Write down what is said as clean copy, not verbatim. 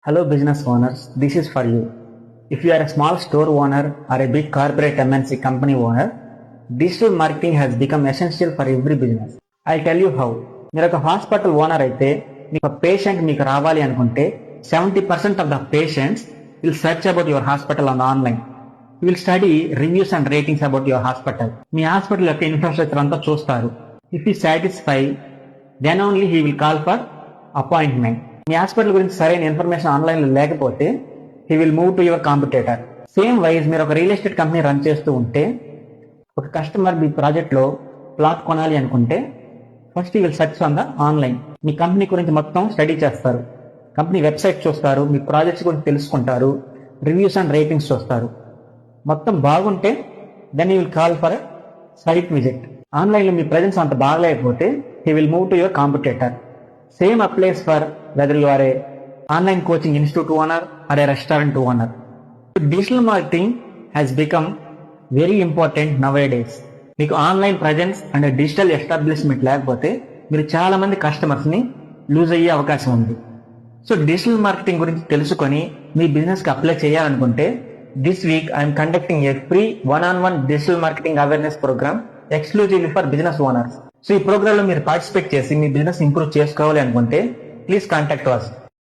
Hello business owners, this is for you. If you are a small store owner or a big corporate MNC company owner, digital marketing has become essential for every business. I'll tell you how. మీరు ఒక hospital owner అయితే మీకు patient మీకు రావాలి అనుకుంటే 70% of the patients will search about your hospital on online. Will study reviews and ratings about your hospital. మీ hospital యొక్క infrastructure అంతా చూస్తారు. If you satisfy then only he will call for appointment. మీ hospital గురించి సరైన information online లో లేకపోతే he will move to your competitor. Same wise మీరు ఒక రియల్ ఎస్టేట్ కంపెనీ రన్ చేస్తూ ఉంటే ఒక కస్టమర్ మీ ప్రాజెక్ట్ లో ప్లాట్ కొనాలి అనుకుంటే first will search on the online. Me company గురించి మొత్తం స్టడీ చేస్తారు, కంపెనీ వెబ్సైట్ చూస్తారు, మీ ప్రాజెక్ట్స్ గురించి తెలుసుకుంటారు, రివ్యూస్ అండ్ రేటింగ్స్ చూస్తారు. మొత్తం బాగుంటే then you will call for site visit. Online లో మీ ప్రెజెన్స్ అంత బాగలేకపోతే he will move to your competitor. Same applies for whether you are a online coaching institute owner or a restaurant owner. Digital marketing has become very important nowadays. మీకు online presence and digital establishment లేకపోతే మీరు చాలా మంది customers ని loose అయ్యే అవకాశం ఉంది. So digital marketing గురించి తెలుసుకొని మీ బిజినెస్ కి అప్లై చేయాలనుకుంటే this week I'm conducting a free 1-on-1 digital marketing awareness program exclusively for business owners. So ఈ ప్రోగ్రామ్ లో మీరు పార్టిసిపేట్ చేసి మీ బిజినెస్ ఇంప్రూవ్ చేసుకోవాలి అనుకుంటే ప్లీజ్ కాంటాక్ట్ us.